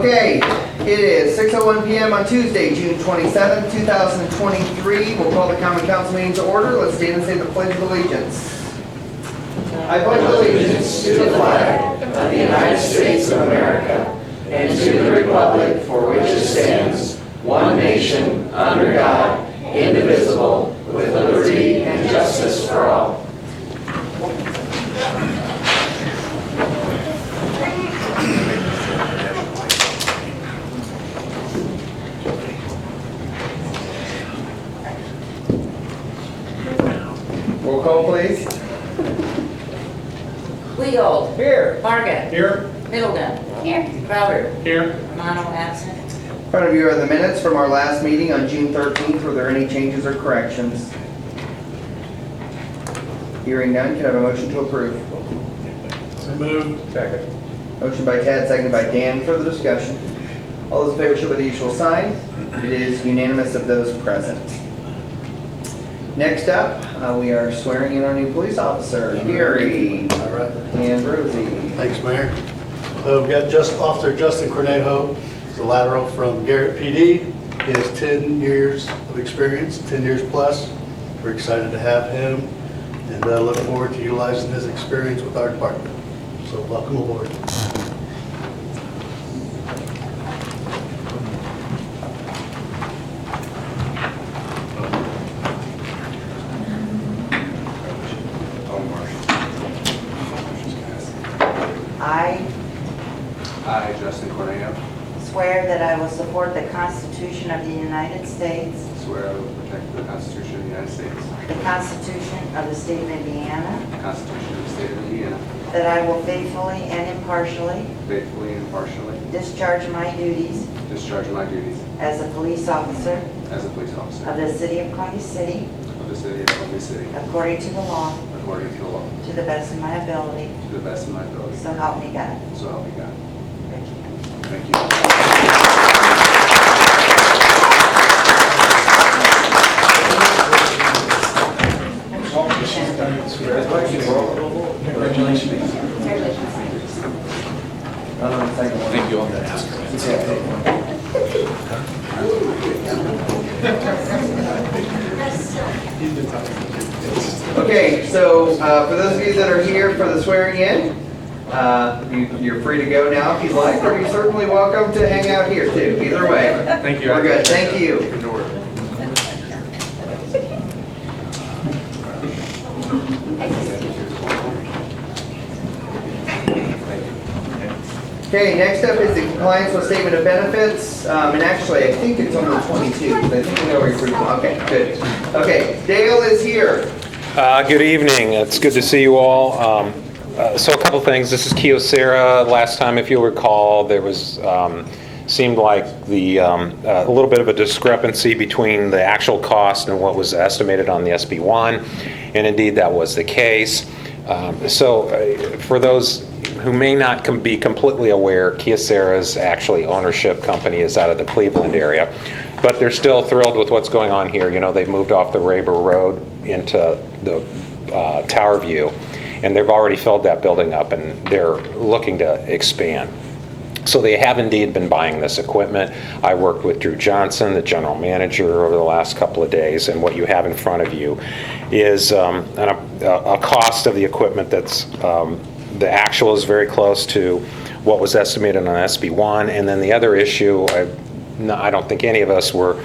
Okay, it is 6:01 p.m. on Tuesday, June 27, 2023. We'll call the common council meeting to order. Let's stand and say the Pledge of Allegiance. I pledge allegiance to the flag of the United States of America and to the republic for which it stands, one nation, under God, indivisible, with liberty and justice for all. Roll call, please. Leold. Here. Margaret. Here. Middleton. Here. Crowder. Here. Romano absent. In front of you are the minutes from our last meeting on June 13th. Were there any changes or corrections? Hearing none, can I have a motion to approve? So moved. Second. Motion by Ted, seconded by Dan. Further discussion? All those in favor show by the usual sign. It is unanimous of those present. Next up, we are swearing in our new police officer, Gary All right. and Rosie. Thanks, Mayor. We've got Officer Justin Cornejo, he's a lateral from Garrett PD. He has 10 years of experience, 10 years plus. We're excited to have him and look forward to utilizing his experience with our department. So welcome aboard. I, Justin Cornejo, Swear that I will support the Constitution of the United States, swear I will protect the Constitution of the United States, the Constitution of the State of Indiana, the Constitution of the State of Indiana, that I will faithfully and impartially faithfully and impartially discharge my duties discharge my duties as a police officer as a police officer of the City of Columbia City of the City of Columbia City according to the law, according to the law, to the best of my ability, to the best of my ability. so help me God. So help me God. Thank you. Thank you. Thank you all. Okay, so for those of you that are here for the swearing in, you're free to go now if you'd like, or you're certainly welcome to hang out here too. Either way. Thank you. We're good. Thank you. Okay, next up is the compliance with statement of benefits, and actually, I think it's on the 22, because I think we already approved them. Okay, good. Okay, Dale is here. Good evening. It's good to see you all. So a couple things. This is Kyocera. Last time, if you'll recall, there was seemed like a little bit of a discrepancy between the actual cost and what was estimated on the SB1, and indeed that was the case. So for those who may not be completely aware, Kyocera's actually ownership company is out of the Cleveland area, but they're still thrilled with what's going on here. You know, they've moved off the Raber Road into the Tower View, and they've already filled that building up, and they're looking to expand. So they have indeed been buying this equipment. I worked with Drew Johnson, the general manager, over the last couple of days, and what you have in front of you is a cost of the equipment that's the actual is very close to what was estimated on SB1, and then the other issue, I don't think any of us were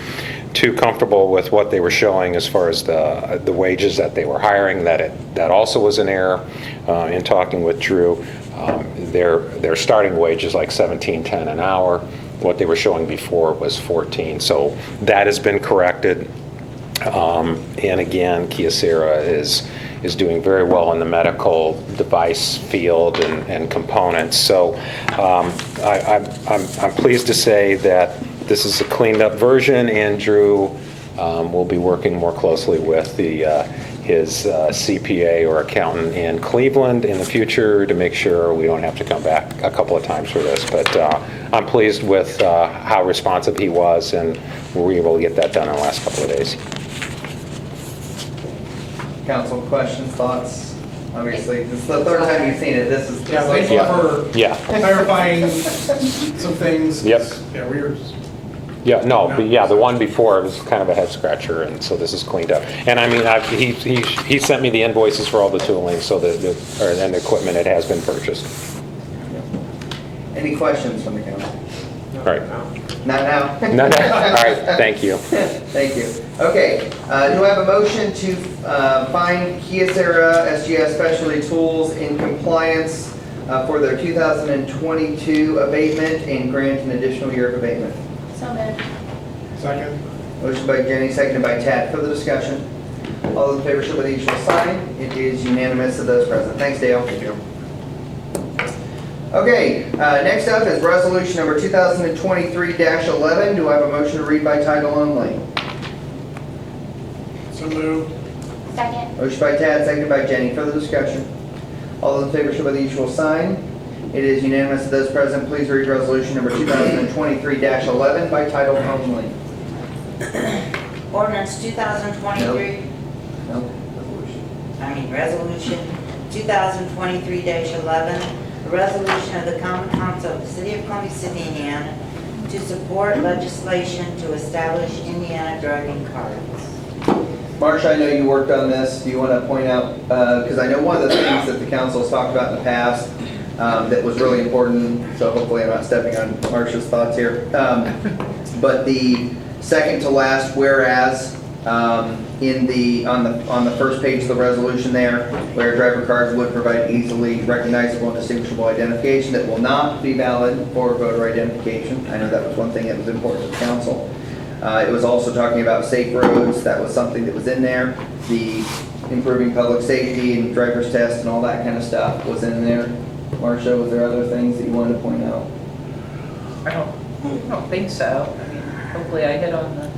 too comfortable with what they were showing as far as the wages that they were hiring. That also was an error in talking with Drew. Their starting wage is like $17.10 an hour. What they were showing before was $14. So that has been corrected. And again, Kyocera is doing very well in the medical device field and components. So I'm pleased to say that this is a cleaned up version, and Drew will be working more closely with his CPA or accountant in Cleveland in the future to make sure we don't have to come back a couple of times for this. But I'm pleased with how responsive he was, and we were able to get that done in the last couple of days. Council, questions, thoughts? Obviously, this is the third time you've seen it, this is. Yeah, thank you for Yeah, clarifying some things. Yep. Yeah, we were, yeah, no, but yeah, the one before was kind of a head scratcher, and so this is cleaned up. And I mean, he sent me the invoices for all the tooling, so and the equipment, it has been purchased. Any questions from the council? All right. Not now? No, all right, thank you. Thank you. Okay, do I have a motion to find Kyocera SGS Specialty Tools in compliance for their 2022 abatement and grant an additional year of abatement? So moved. second. Motion by Jenny, seconded by Tad. Further discussion? All those in favor show by the usual sign. It is unanimous of those present. Thanks, Dale. Thank you. Okay, next up is resolution number 2023-11. Do I have a motion to read by title only? So moved. Second. Motion by Tad, seconded by Jenny. Further discussion? All those in favor show by the usual sign. It is unanimous of those present. Please read resolution number 2023-11 by title only. Ordinance 2023, No? Resolution 2023-11, a resolution of the Common Council of the City of Columbia City, Indiana, to support legislation to establish Indiana driving cards. Marcia, I know you worked on this. Do you want to point out, because I know one of the things that the council has talked about in the past that was really important, so hopefully I'm not stepping on Marcia's thoughts here. But the second to last whereas on the first page of the resolution there, where driver cards would provide easily recognizable and distinguishable identification that will not be valid for voter identification. I know that was one thing that was important to the council. It was also talking about safe roads. That was something that was in there. The improving public safety and driver's test and all that kind of stuff was in there. Marcia, was there other things that you wanted to point out? I don't think so. I mean, hopefully I hit on the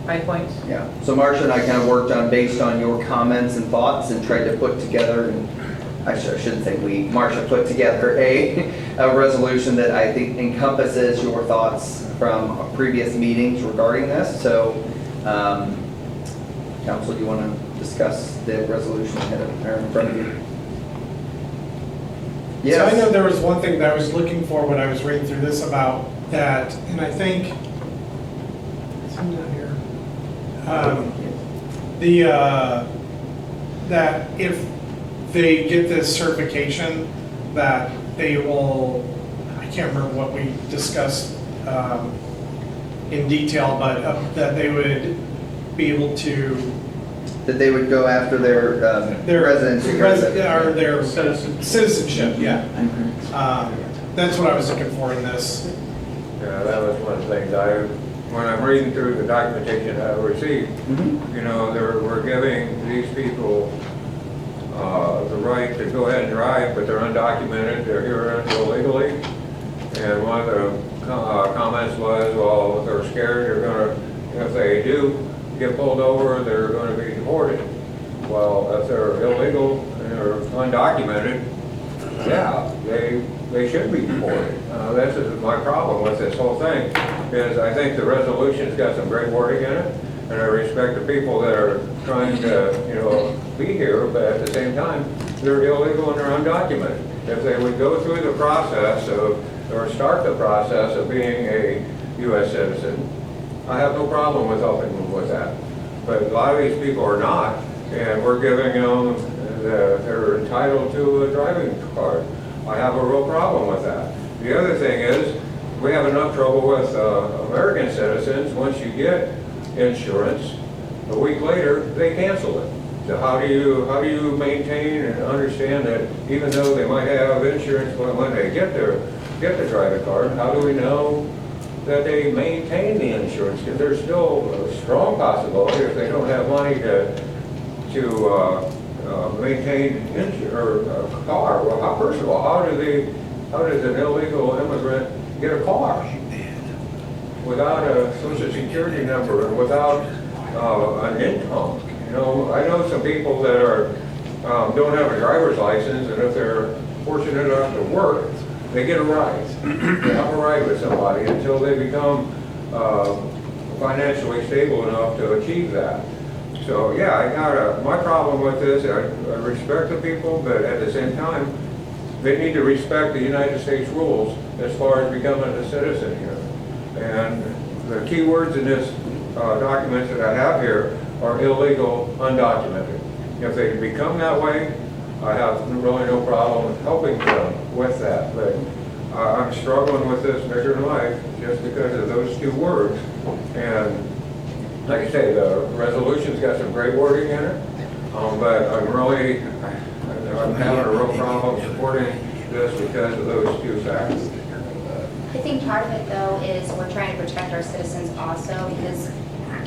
high points. Yeah, so Marcia and I kind of worked on, based on your comments and thoughts, and tried to put together, and I shouldn't say we, Marcia put together a resolution that I think encompasses your thoughts from previous meetings regarding this. So, council, do you want to discuss the resolution ahead of, or in front of you? So I know there was one thing that I was looking for when I was reading through this about that, and I think, it's down here. That if they get this certification, that they will, I can't remember what we discussed in detail, but that they would be able to, That they would go after their residency. or their citizenship, yeah. That's what I was looking for in this. Yeah, that was one of the things when I'm reading through the documentation I received, you know, we're giving these people the right to go ahead and drive, but they're undocumented, they're here illegally. And one of the comments was, well, if they're scared, they're gonna, if they do get pulled over, they're gonna be deported. Well, if they're illegal and they're undocumented, yeah, they should be deported. This is my problem with this whole thing, is I think the resolution's got some great wording in it, and I respect the people that are trying to, you know, be here, but at the same time, they're illegal and they're undocumented. If they would go through the process of, or start the process of being a U.S. citizen, I have no problem with helping them with that. But a lot of these people are not, and we're giving them, they're entitled to a driving card. I have a real problem with that. The other thing is, we have enough trouble with American citizens. Once you get insurance, a week later, they cancel it. So how do you maintain and understand that even though they might have insurance when they get the driving card, how do we know that they maintain the insurance? Because there's still a strong possibility if they don't have money to maintain a car. Well, first of all, how does an illegal immigrant get a car without a social security number and without an income? You know, I know some people that don't have a driver's license, and if they're fortunate enough to work, they get a ride. They have a ride with somebody until they become financially stable enough to achieve that. So, yeah, my problem with this, I respect the people, but at the same time, they need to respect the United States rules as far as becoming a citizen here. And the key words in this document that I have here are illegal, undocumented. If they become that way, I have really no problem helping them with that. But I'm struggling with this bigger than life just because of those two words. And like I say, the resolution's got some great wording in it, but I'm having a real problem supporting this because of those two factors. I think part of it, though, is we're trying to protect our citizens also, because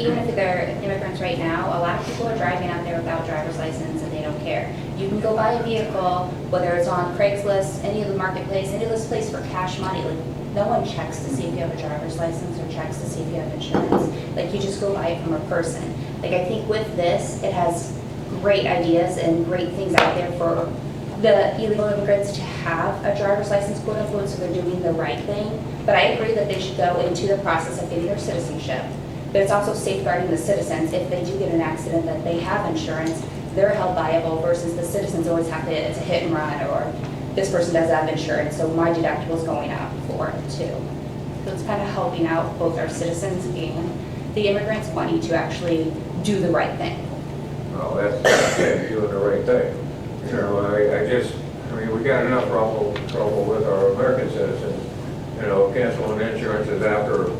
even if they're immigrants right now, a lot of people are driving out there without driver's license and they don't care. You can go buy a vehicle, whether it's on Craigslist, any of the marketplace, any of this place for cash money. Like, no one checks to see if you have a driver's license or checks to see if you have insurance. Like, you just go buy it from a person. Like, I think with this, it has great ideas and great things out there for the illegal immigrants to have a driver's license, quote unquote, so they're doing the right thing. But I agree that they should go into the process of getting their citizenship. But it's also safeguarding the citizens if they do get an accident, that they have insurance, they're held liable versus the citizens always have to, it's a hit and run, or this person does have insurance, so my deductible's going up for it too. So it's kind of helping out both our citizens and the immigrants wanting to actually do the right thing. Well, that's doing the right thing. You know, I mean, we got enough trouble with our American citizens, you know, canceling insurances after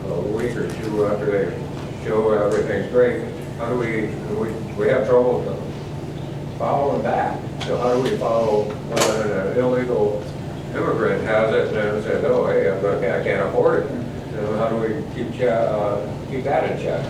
a week or two after they show everything's great. How do we have trouble following back? So how do we follow when an illegal immigrant has it and then says, oh, hey, I can't afford it? So how do we keep that in check?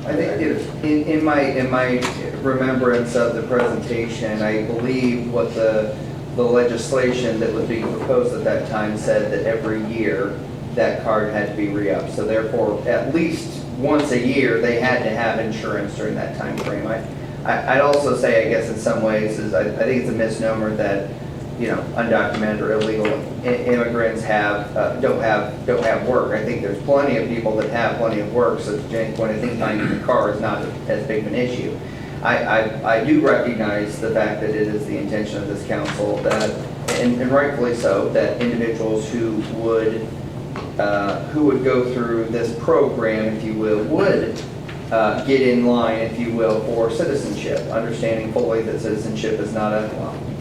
I think in my remembrance of the presentation, I believe what the legislation that was being proposed at that time said that every year that card had to be re-upped. So therefore, at least once a year, they had to have insurance during that time frame. I'd also say, I guess in some ways, is I think it's a misnomer that, you know, undocumented or illegal immigrants don't have work. I think there's plenty of people that have plenty of work, so to Jane's point, I think finding the car is not as big of an issue. I do recognize the fact that it is the intention of this council that, and rightfully so, that individuals who would go through this program, if you will, would get in line, if you will, for citizenship, understanding fully that citizenship is not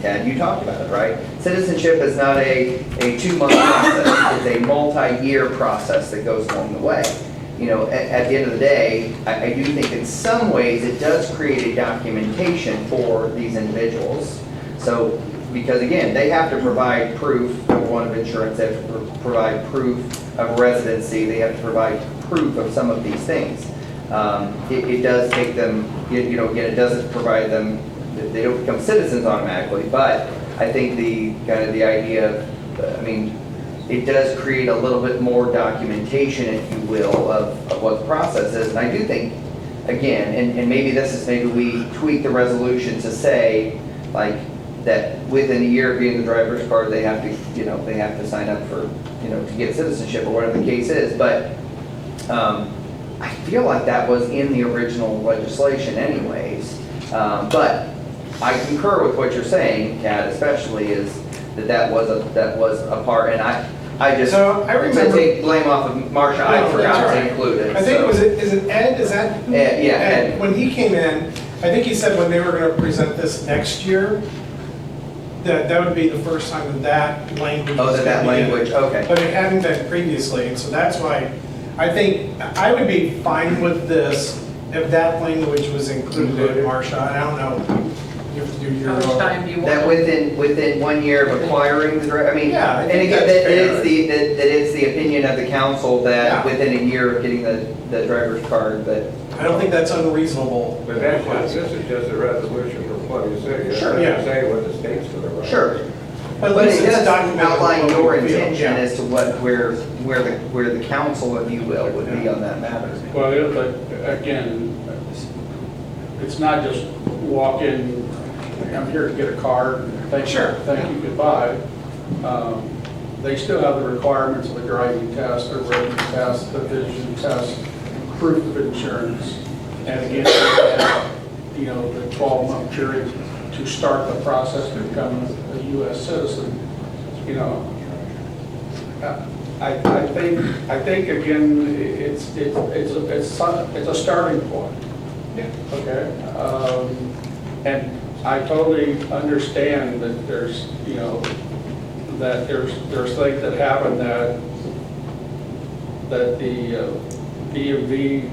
Ted, you talked about it, right? Citizenship is not a 2-month process. It's a multi-year process that goes along the way. You know, at the end of the day, I do think in some ways it does create a documentation for these individuals. So, because again, they have to provide proof, number one, of insurance, they have to provide proof of residency, they have to provide proof of some of these things. It does take them, you know, again, it doesn't provide them, they don't become citizens automatically, but I think the kind of the idea of, I mean, it does create a little bit more documentation, if you will, of what the process is. And I do think, again, and maybe we tweak the resolution to say, like, that within a year of getting the driver's card, they have to, you know, they have to sign up for, you know, to get citizenship or whatever the case is. But I feel like that was in the original legislation anyways. But I concur with what you're saying, Kat, especially is that was a part, and I just, So I remember- to take blame off of Marcia, I No, forgot that's to all right. include it. I think, so. is it Ed, is that? who- Yeah, Ed. When he came in, I think he said when they were gonna present this next year, that would be the first time that language Oh, was that gonna be in. language, okay. But it hadn't been previously, and so that's why I think I would be fine with this if that language was included, Marcia. I don't know. You have to do your How much own. time do you want? That within 1 year of acquiring the I mean, Yeah, I and think again, that's that is fair. that is the opinion of the council that Yeah. within a year of getting the driver's card, that, I don't think that's unreasonable. But this is just a resolution from Columbia City. It Sure, doesn't yeah. say what the state's going to write. sure. At But least it it's does documented outline what your we feel, intention yeah. as to where the council, if you will, would be on that matter. Well, but again, it's not just walk in, I'm here to get a card, thank you, Sure. thank you, goodbye. They still have the requirements of a driving test, a road test, a vision test, proof of insurance. And again, you know, the 12-month period to start the process to become a U.S. citizen, you know, I think again, it's a starting point. Okay, and I totally understand that there's, you know, that there's things that happen that the DMV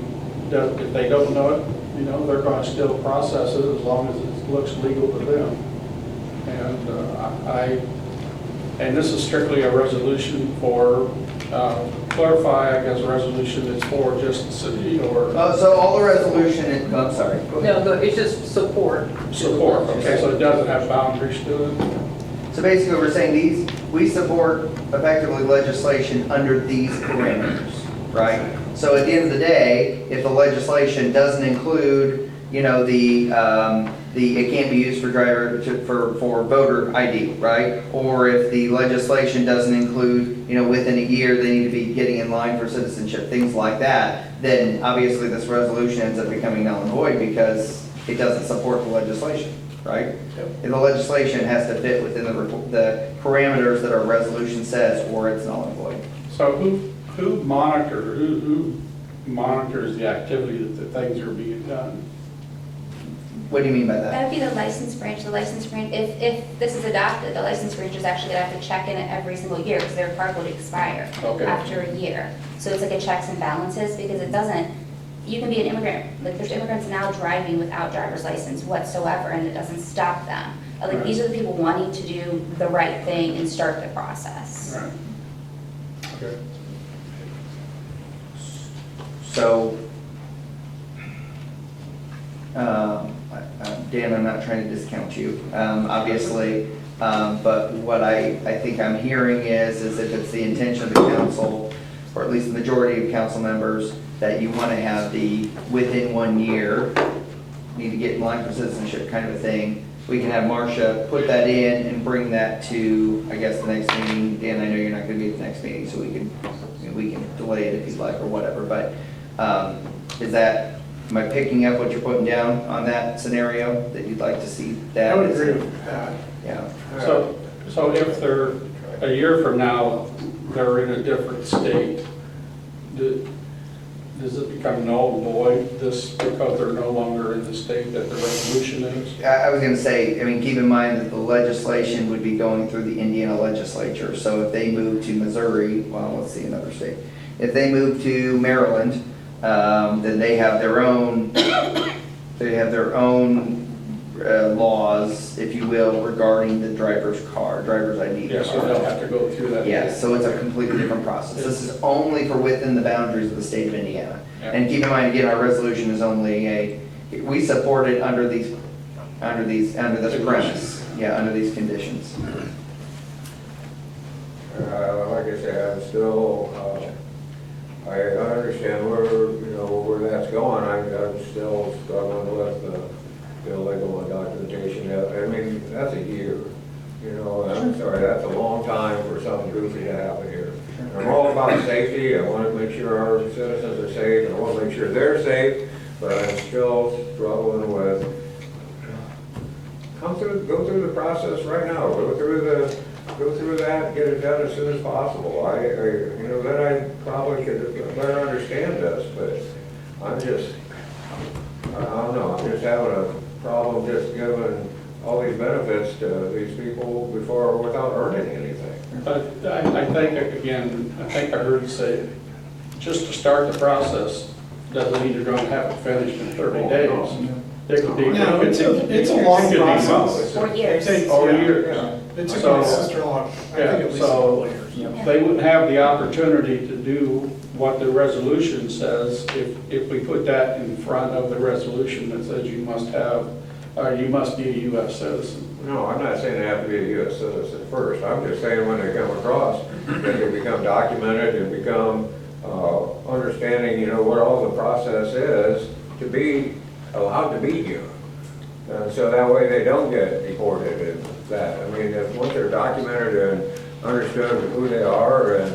does, if they don't know it, you know, they're going to still process it as long as it looks legal to them. And and this is strictly a resolution for, clarify, I guess, a resolution is for just the city or So all the resolution, I'm sorry. Go ahead. No, it's just support. support, okay, so it doesn't have boundaries to it? So basically, we're saying we support effectively legislation under these parameters, right? So at the end of the day, if the legislation doesn't include, you know, it can't be used for for voter ID, right? Or if the legislation doesn't include, you know, within a year, they need to be getting in line for citizenship, things like that, then obviously this resolution ends up becoming null and void because it doesn't support the legislation, right? And the legislation has to fit within the parameters that our resolution says, or it's null and void. So who monitors the activity that the things are being done? What do you mean by That that? would be the license branch. The license branch, if this is adopted, the license branch is actually gonna have to check in it every single year because their card would expire Okay. after a year. So it's like a checks and balances because it doesn't, you can be an immigrant, like there's immigrants now driving without driver's license whatsoever and it doesn't stop them. Like Right. these are the people wanting to do the right thing and start the process. Right. Okay. So, Dan, I'm not trying to discount you, obviously, but what I think I'm hearing is if it's the intention of the council, or at least the majority of council members, that you want to have the within 1 year, need to get in line for citizenship kind of a thing, we can have Marcia put that in and bring that to, I guess, the next meeting. Dan, I know you're not going to be at the next meeting, so we can delay it if you'd like or whatever, but am I picking up what you're putting down on that scenario, that you'd like to see that? I would agree with that. Yeah. So if they're, a year from now, they're in a different state, does it become null and void this because they're no longer in the state that the resolution is? I was gonna say, I mean, keep in mind that the legislation would be going through the Indiana legislature, so if they move to Missouri, well, let's see another state. If they move to Maryland, then they have their own, laws, if you will, regarding the driver's ID. Yes, so they'll have to go through that. Yes, so it's a completely different process. This is only for within the boundaries of the state of Indiana. Yeah. And keep in mind, again, our resolution is only we support it under this premise. Yeah, under these conditions. Like I said, I'm still, I understand where that's going. I'm still struggling with the illegal documentation. I mean, that's a year, I'm sorry, that's a long time for something goofy to happen here. I'm all about safety. I want to make sure our citizens are safe, and I want to make sure they're safe, but I'm still struggling with, go through the process right now. Go through that, get it done as soon as possible. Then I probably could better understand this, but I don't know, I'm just having a problem just giving all these benefits to these people without earning anything. But I think, again, I heard you say, just to start the process, doesn't mean you're going to have it finished in 30 days. It could be. No, it's a long process. 4 years. Or years. It took So- my sister-in-law, I think at least so- a couple years. They wouldn't have the opportunity to do what the resolution says if we put that in front of the resolution that says you must be a U.S. citizen. No, I'm not saying they have to be a U.S. citizen first. I'm just saying when they come across, that they become documented and become understanding, what all the process is to be allowed to be here. And so that way they don't get deported and that. I mean, once they're documented and understood who they are and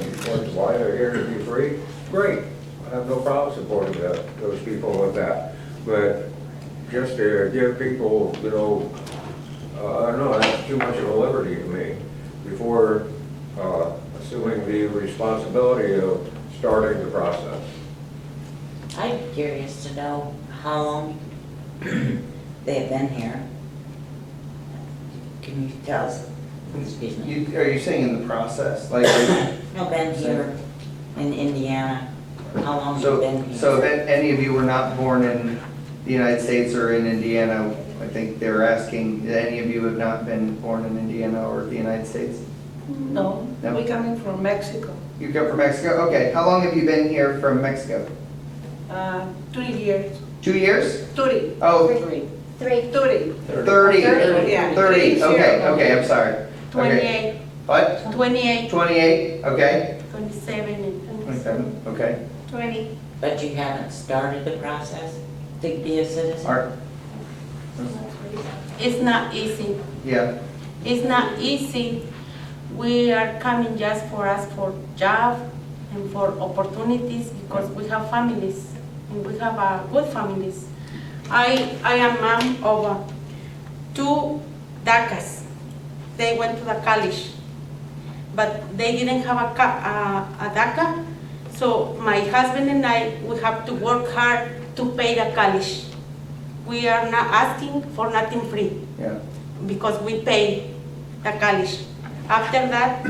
why they're here to be free, great. I have no problem supporting those people with that. but just to give people, I don't know, that's too much of a liberty to me before assuming the responsibility of starting the process. I'm curious to know how long they have been here. Can you tell us? Excuse me. Are you saying in the process? Like, No, been here in Indiana. How long have you been here? so if any of you were not born in the United States or in Indiana, I think they were asking, any of you have not been born in Indiana or the United States? No, No? we're coming from Mexico. You come from Mexico? Okay. How long have you been here from Mexico? 3 years. 2 years? 30. Oh, 30. 3. 30. 30. Yeah. 30, okay, okay, I'm sorry. Okay. 28. What? 28. 28, okay. 27 and 27, okay. 20. But you haven't started the process to be a citizen? Art? It's not easy. Yeah, It's not easy. We are coming just for us for job and for opportunities because we have families and we have good families. I am mom of 2 DACAs. They went to the college, but they didn't have a DACA. So my husband and I, we have to work hard to pay the college. We are not asking for nothing free yeah. because we pay the college. After that,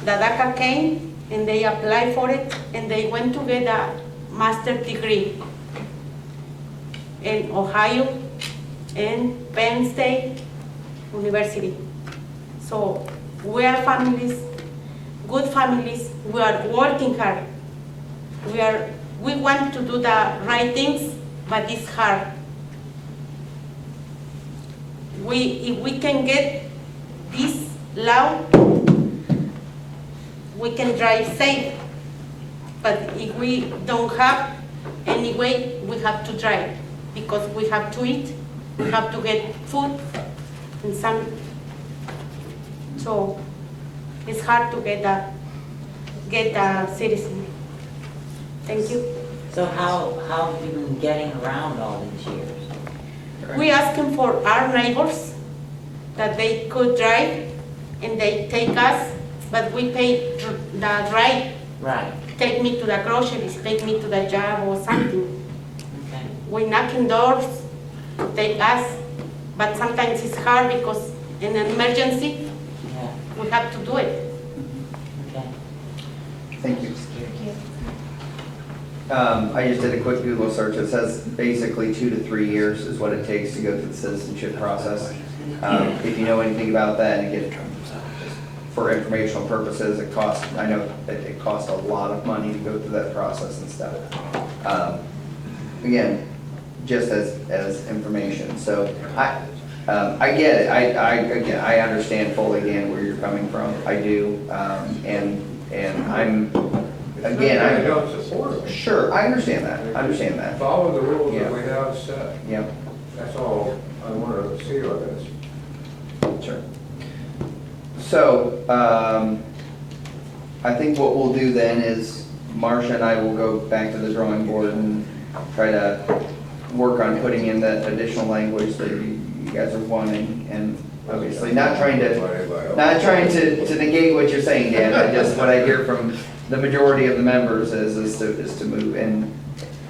the DACA came and they applied for it and they went to get a master's degree in Ohio and Penn State University. So we are families, good families, we are working hard. We want to do the right things, but it's hard. If we can get this law, we can drive safe. But if we don't have any way, we have to drive because we have to eat, we have to get food and some. So it's hard to get a citizen. Thank you. So how have you been getting around all these years? We asking for our neighbors that they could drive and they take us, but we pay the ride. Right, Take me to the groceries, take me to the job or something. okay. We knocking doors, take us, but sometimes it's hard because in an emergency, Yeah, we have to do it. okay. Thank you. I just did a quick Google search. It says basically 2 to 3 years is what it takes to go through the citizenship process. If you know anything about that, and again, for informational purposes, I know that it costs a lot of money to go through that process and stuff. Again, just as information. So I get it. I understand fully again where you're coming from. I do. And I'm, again, I don't support it. Sure, I understand that. I understand that. Follow the rules Yeah. that we have set. Yeah, That's all I want to see with this. sure. So, I think what we'll do then is Marcia and I will go back to the drawing board and try to work on putting in that additional language that you guys are wanting, and obviously not trying to negate what you're saying, Dan. What I hear from the majority of the members is to move and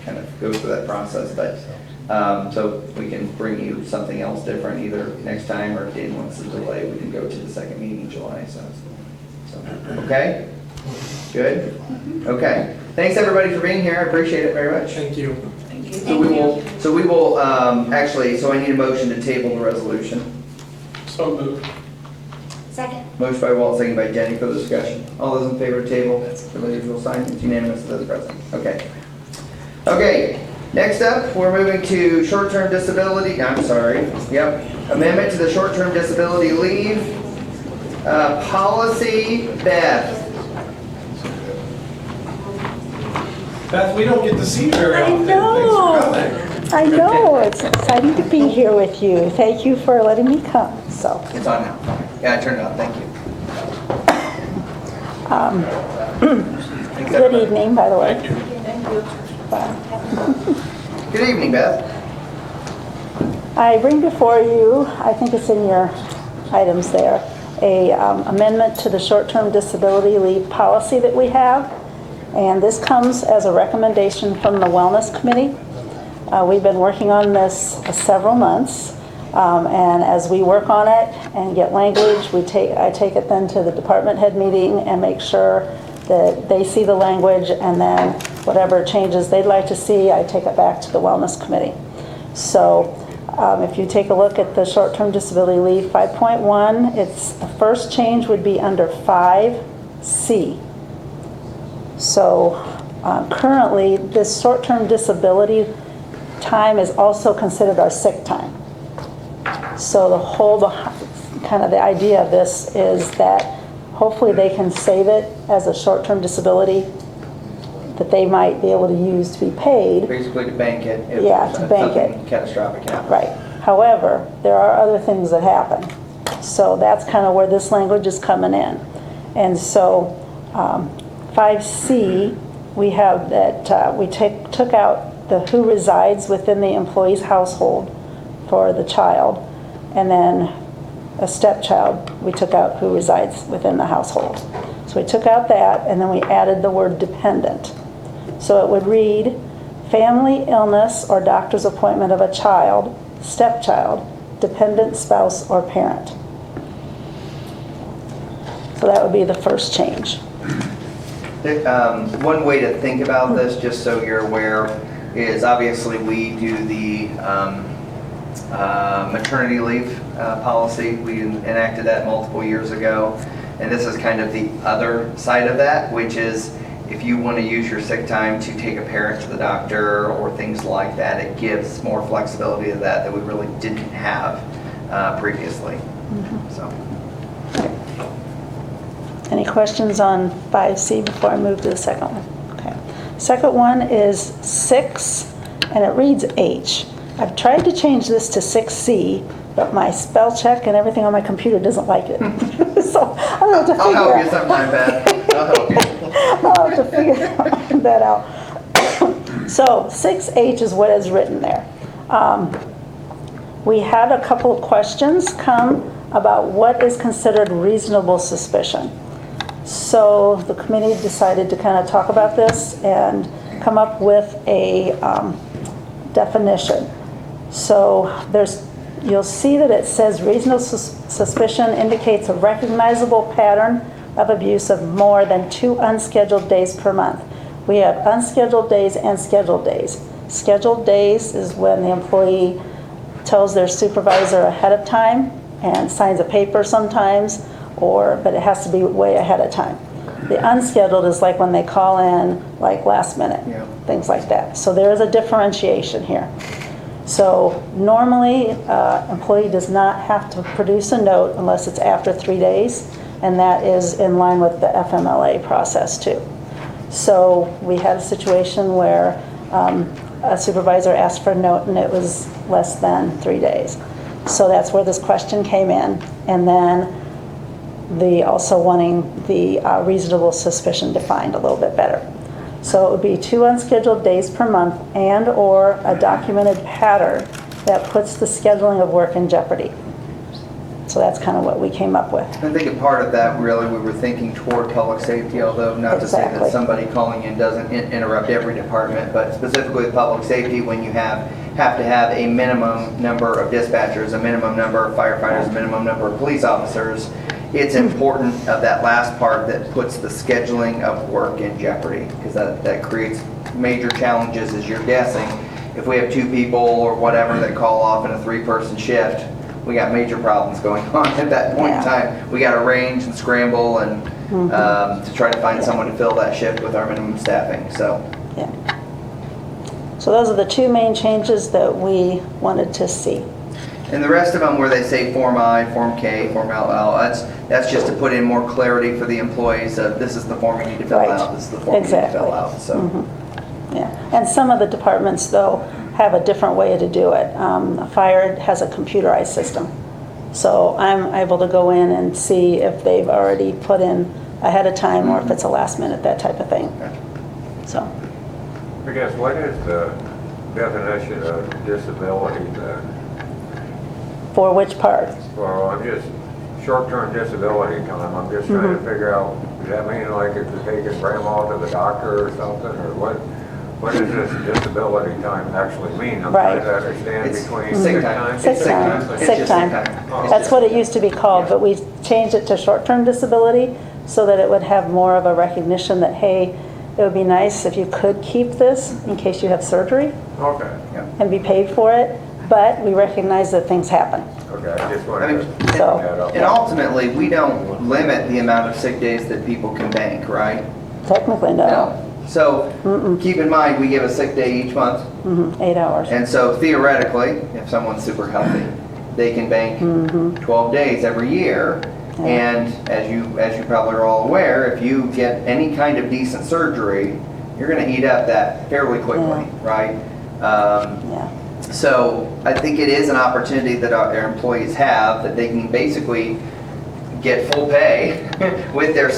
kind of go through that process, but, so we can bring you something else different either next time, or if Dan wants to delay, we can go to the second meeting in July, so, okay? Good? Okay. Thanks, everybody, for being here. I appreciate it very much. Thank you. So we will, actually, so I need a motion to table the resolution. So moved. Second. Motion by Walt, second by Jenny for the discussion. All those in favor of table, the ladies will sign. It's unanimous, those present. Okay. Okay, next up, we're moving to short-term disability, amendment to the short-term disability leave policy. Beth. Beth, we don't get to see you very often. I know, it's exciting to be here with you. Thank you for letting me come, so. It's on now. Yeah, I turned it on, thank you. Good evening, by the way. Thank you. Good evening, Beth. I bring before you, I think it's in your items there, a amendment to the short-term disability leave policy that we have. And this comes as a recommendation from the Wellness Committee. We've been working on this several months. And as we work on it and get language, I take it then to the department head meeting and make sure that they see the language, and then whatever changes they'd like to see, I take it back to the Wellness Committee. So if you take a look at the short-term disability leave 5.1, the first change would be under 5C. So currently, this short-term disability time is also considered our sick time. So the idea of this is that hopefully they can save it as a short-term disability that they might be able to use to be paid. Basically to bank it. if To bank it. something catastrophic happens. Right. However, there are other things that happen. So that's kind of where this language is coming in. And so 5C, we have that we took out the who resides within the employee's household for the child, and then a stepchild, we took out who resides within the household. So we took out that, and then we added the word dependent. So it would read, family illness or doctor's appointment of a child, stepchild, dependent spouse or parent. So that would be the first change. One way to think about this, just so you're aware, is obviously we do the maternity leave policy. We enacted that multiple years ago. And this is kind of the other side of that, which is if you want to use your sick time to take a parent to the doctor or things like that, it gives more flexibility to that we really didn't have previously. So. Any questions on 5C before I move to the second one? Okay. Second one is 6, and it reads H. I've tried to change this to 6C, but my spell check and everything on my computer doesn't like it. So I'll have to figure I'll help you sometime, Beth. I'll help you. I'll have to figure that out. So 6H is what is written there. We had a couple of questions come about what is considered reasonable suspicion. So the committee decided to kind of talk about this and come up with a definition. So you'll see that it says reasonable suspicion indicates a recognizable pattern of abuse of more than 2 unscheduled days per month. We have unscheduled days and scheduled days. Scheduled days is when the employee tells their supervisor ahead of time and signs a paper sometimes, but it has to be way ahead of time. The unscheduled is like when they call in like last minute, things like that. So there is a differentiation here. So normally, employee does not have to produce a note unless it's after 3 days, and that is in line with the FMLA process too. So we had a situation where a supervisor asked for a note and it was less than 3 days. So that's where this question came in, and then also wanting the reasonable suspicion defined a little bit better. So it would be 2 unscheduled days per month and or a documented pattern that puts the scheduling of work in jeopardy. So that's kind of what we came up with. I think a part of that, really, we were thinking toward public safety, although not to say that Exactly. somebody calling in doesn't interrupt every department, but specifically with public safety, when you have to have a minimum number of dispatchers, a minimum number of firefighters, a minimum number of police officers, it's important of that last part that puts the scheduling of work in jeopardy, because that creates major challenges as you're guessing. If we have 2 people or whatever that call off in a 3-person shift, we got major problems going on at that point in time. We got to arrange and scramble and to try to find someone to fill that shift with our minimum staffing. So. Yeah. So those are the 2 main changes that we wanted to see. And the rest of them where they say Form I, Form K, Form LL, that's just to put in more clarity for the employees of this is the form you need to fill out, this is the form you need to fill out. So. Yeah, and some of the departments, though, have a different way to do it. Fire has a computerized system. So I'm able to go in and see if they've already put in ahead of time or if it's a last minute, that type of thing. So. I guess, what is the definition of disability then? For which part? Well, I'm just, short-term disability time, I'm just trying to figure out, does that mean like if you're taking grandma to the doctor or something, or what does this disability time actually mean? I'm trying to understand It's between sick sick time. time. Sick It's time. It's Sick just time. sick time. That's what it used to be called, but we changed it to short-term disability so that it would have more of a recognition that, hey, it would be nice if you could keep this in case you have surgery Okay, and be paid for it, but we recognize that things happen. okay, I just I wanted mean, to bring So- that up. And ultimately, we don't limit the amount of sick days that people can bank, right? Technically, no. So keep in mind, we give a sick day each month. 8 hours. And so theoretically, if someone's super healthy, they can bank 12 days every year. And as you probably are all aware, if you get any kind of decent surgery, you're going to eat up that fairly quickly, right? Yeah. So I think it is an opportunity that our employees have, that they can basically get full pay with their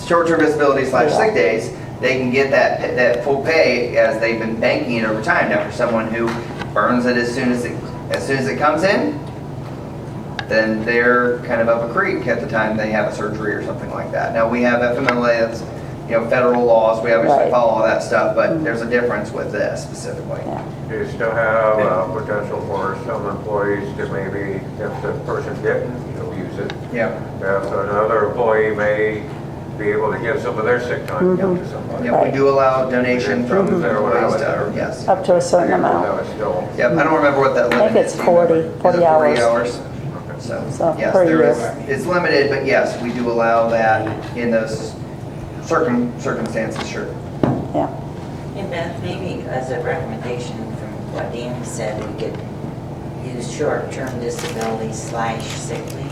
short-term disability / sick days. They can get that full pay as they've been banking it over time. Now, for someone who burns it as soon as it comes in, then they're kind of up a creek at the time they have a surgery or something like that. Now, we have FMLA, that's, federal laws, we obviously Right. follow all that stuff, but there's a difference with this specifically. Do you still have potential for some employees to maybe, if the person didn't, use it, Yeah. if another employee may be able to give some of their sick time to somebody? Yeah, we do allow donation from There, what I employees was to, at. yes. Up to a certain That amount. was still, Yep, I don't remember what that limit is. I think it's Do you remember? 40 Is it 40 hours. hours? So, So, yes, per there year. is, it's limited, but yes, we do allow that in those circumstances, sure. Yeah. And Beth, maybe as a recommendation from what Danny said, we could use short-term disability / sick leave.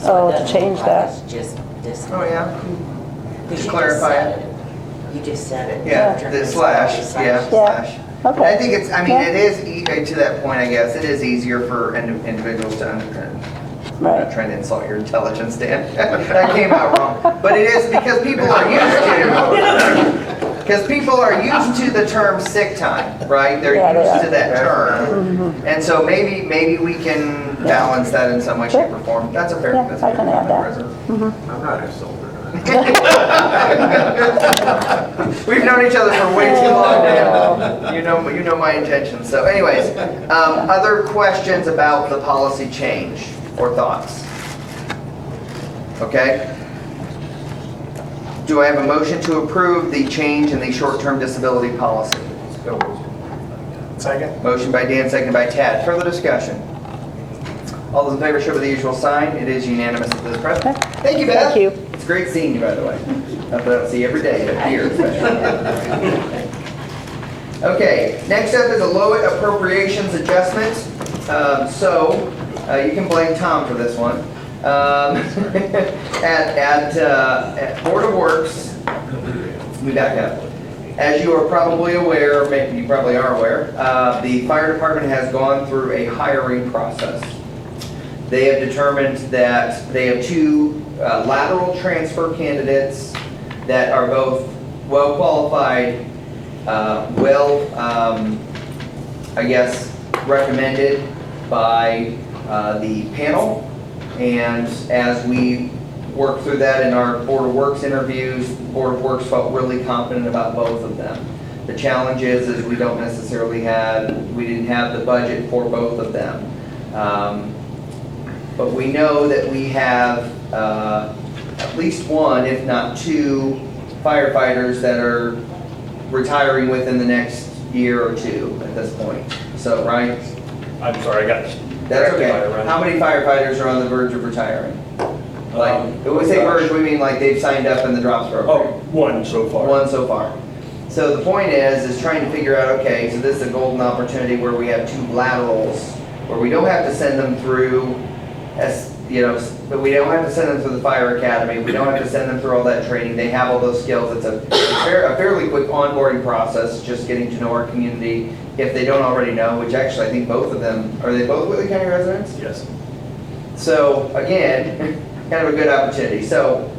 So Oh, it to doesn't change look like that. it's just Oh, disability. yeah? Because To you just clarify said it. it. You just said it. Yeah, short-term the slash, disability yeah, / slash. Okay. I think it's, I mean, Yeah. it is, to that point, I guess, it is easier for individuals to understand. I'm not Right. trying to insult your intelligence, Dan. That came out wrong. But it is because people are used to the term sick time, right? They're Yeah, they used are. to that term. And so maybe we can balance that in some way, shape, or form. That's a fair, Yeah, that's a I fair can add comment, that. President. I'm not insulted. We've known each other for way too long, Dan. You know my intentions. So anyways, other questions about the policy change or thoughts? Okay. Do I have a motion to approve the change in the short-term disability policy? Second? Motion by Dan, seconded by Tad. Further discussion? All those in favor show by the usual sign. It is unanimous at this present. Thank you, Beth. Thank you. It's great seeing you, by the way. Not that I don't see you every day, but here especially. Okay, next up is a LOIT appropriations adjustment. You can blame Tom for this one. At Board of Works, let me back up. As you are probably aware, maybe you probably are aware, the fire department has gone through a hiring process. They have determined that they have two lateral transfer candidates that are both well qualified, recommended by the panel. And as we worked through that in our Board of Works interviews, the Board of Works felt really confident about both of them. The challenge is we don't necessarily we didn't have the budget for both of them. But we know that we have at least one, if not two, firefighters that are retiring within the next year or two at this point. So, right? I'm sorry, I got. That's okay. How many firefighters are on the verge of retiring? Like, when we say verge, we mean like they've signed up in the drops program. One so far. One so far. So the point is trying to figure out, okay, so this is a golden opportunity where we have two laterals, where we don't have to send them through, but we don't have to send them through the fire academy. We don't have to send them through all that training. They have all those skills. It's a fairly quick onboarding process, just getting to know our community. If they don't already know, which actually I think both of them, are they both Whitley County residents? Yes. So again, kind of a good opportunity. So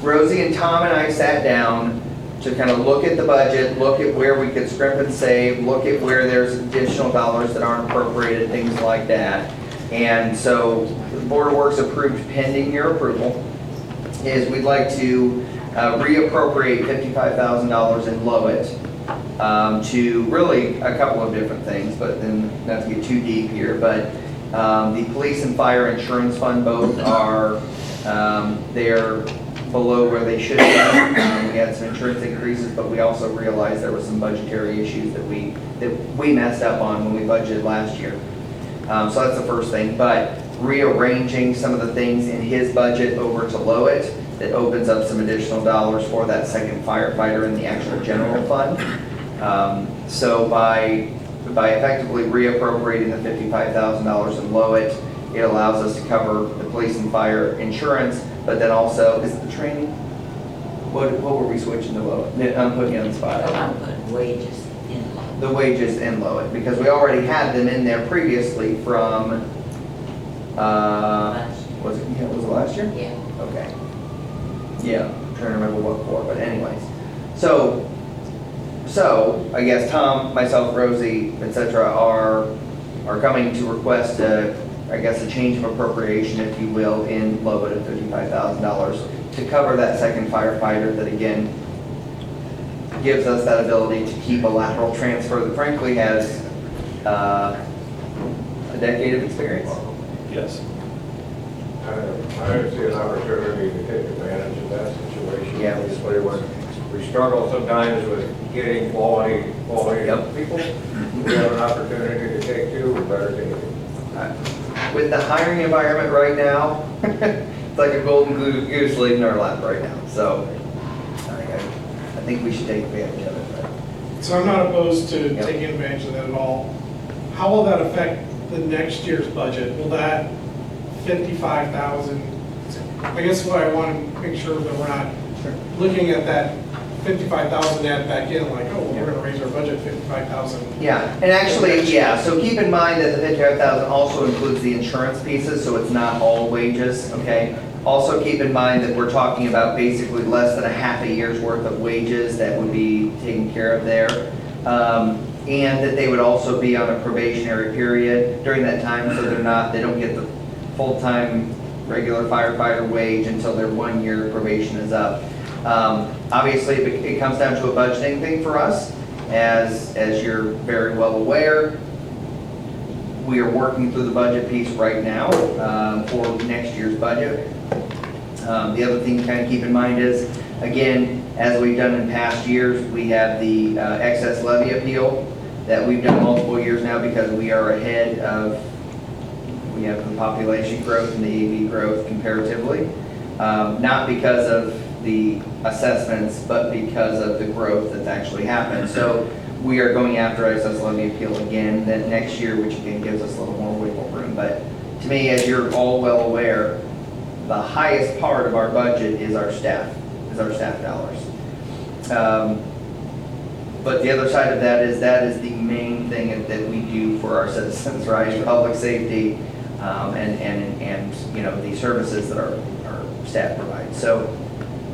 Rosie and Tom and I sat down to kind of look at the budget, look at where we could scrimp and save, look at where there's additional dollars that aren't appropriated, things like that. And so the Board of Works approved pending your approval is we'd like to reappropriate $55,000 in Lowit to really a couple of different things, but then not to get too deep here, but the police and fire insurance fund both are, they're below where they should be. We had some insurance increases, but we also realized there were some budgetary issues that we messed up on when we budgeted last year. So that's the first thing, but rearranging some of the things in his budget over to Lowit that opens up some additional dollars for that second firefighter in the actual general fund. So by effectively reappropriating the $55,000 in Lowit, it allows us to cover the police and fire insurance, but then also, is it the training? What were we switching to Lowit? I'm putting you on the spot. I'm putting wages in low. The wages in Lowit, because we already had them in there previously from, was it last year? Yeah. Okay. Yeah, I'm trying to remember what for, but anyways. So I guess Tom, myself, Rosie, et cetera, are coming to request a change of appropriation, if you will, in Lowit of $55,000 to cover that second firefighter that again gives us that ability to keep a lateral transfer that frankly has a decade of experience. Yes. I see an opportunity to take advantage of that situation. Yeah. Obviously, we struggle sometimes with getting quality Yep. people. We have an opportunity to take two, we better take it. With the hiring environment right now, it's like a golden goose laid in our lap right now. So I think we should take advantage of it. So I'm not opposed to Yep. taking advantage of that at all. How will that affect the next year's budget? Will that 55,000, I guess what I want to make sure that we're not looking at that 55,000 add back in like, oh, well, we're going to raise our budget 55,000. Yeah, and actually, yeah, so keep in mind that the 55,000 also includes the insurance pieces, so it's not all wages, okay? Also keep in mind that we're talking about basically less than a half a year's worth of wages that would be taken care of there. And that they would also be on a probationary period during that time, so they don't get the full-time regular firefighter wage until their 1 year probation is up. Obviously, it comes down to a budgeting thing for us. As you're very well aware, we are working through the budget piece right now for next year's budget. The other thing to kind of keep in mind is, again, as we've done in past years, we have the excess levy appeal that we've done multiple years now because we are ahead of, we have the population growth and the AV growth comparatively. Not because of the assessments, but because of the growth that's actually happened. So we are going after excess levy appeal again that next year, which again gives us a little more wiggle room. But to me, as you're all well aware, the highest part of our budget is our staff dollars. But the other side of that is the main thing that we do for our citizens, right? Public safety, and you know, the services that our staff provides. So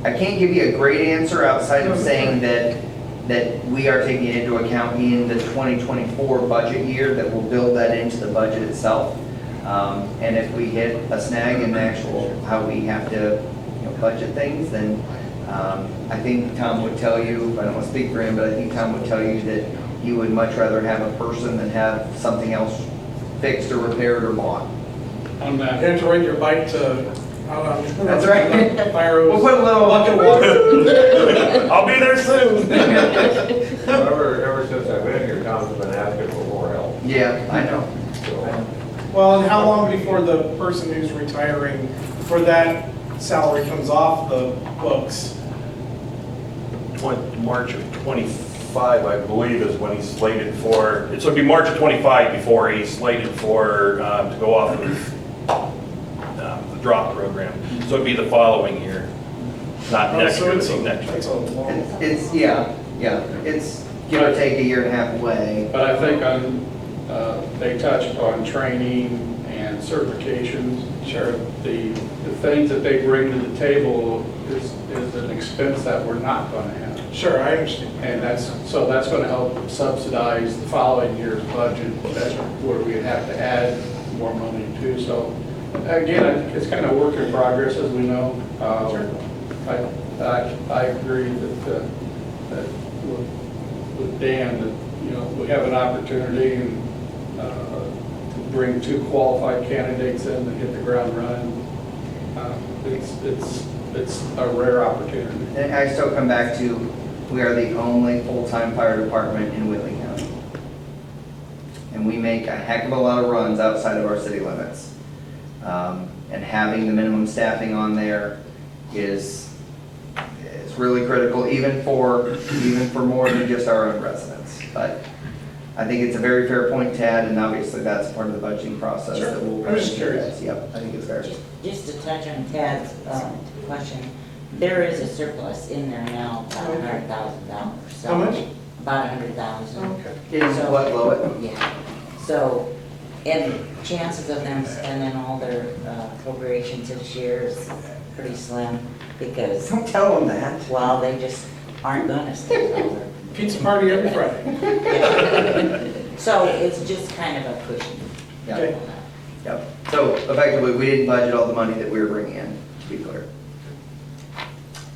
I can't give you a great answer outside of saying that we are taking it into account in the 2024 budget year, that will build that into the budget itself. And if we hit a snag in the actual how we have to budget things, then I think Tom would tell you, I don't want to speak for him, but I think Tom would tell you that he would much rather have a person than have something else fixed or repaired or bought. On that. You have to ride your bike to, That's right. Fire We'll put a little bucket of water. I'll be there soon. Ever since I've been here, Tom's been asking for more help. Yeah, I know. So, Well, and how long before the person who's retiring, before that salary comes off the books? March of 25, I believe, is when he's slated for, so it'd be March of 25 before he's slated for, to go off of the drop program. So it'd be the following year, not next So year, it's but next It's year. a long. It's yeah, it's give or take a year and a half away. But I think they touched on training and certifications. Sure. The things that they bring to the table is an expense that we're not going to have. Sure, I understand. And that's gonna help subsidize the following year's budget. That's where we'd have to add more money to. So again, it's kind of work in progress, as we know. I agree that with Dan, that, you know, we have an opportunity and to bring 2 qualified candidates in to hit the ground running. It's a rare opportunity. And I still come back to, we are the only full-time fire department in Whately County. And we make a heck of a lot of runs outside of our city limits. And having the minimum staffing on there is really critical, even for more than just our own residents. But I think it's a very fair point, Tad, and obviously that's part of the budgeting process. Sure. That we'll I'm just curious. Yep, I think it's fair. Just to touch on Tad's question, there is a surplus in there now, about $100,000. So How much? About $100,000. Okay. Is what, Lois? Yeah. So, and chances of them spending all their appropriations this year is pretty slim because, Don't tell them that. well, they just aren't gonna spend all their. Pizza party every Friday. So it's just kind of a cushion. Yep. Yep. So effectively, we didn't budget all the money that we were bringing in, to be clear.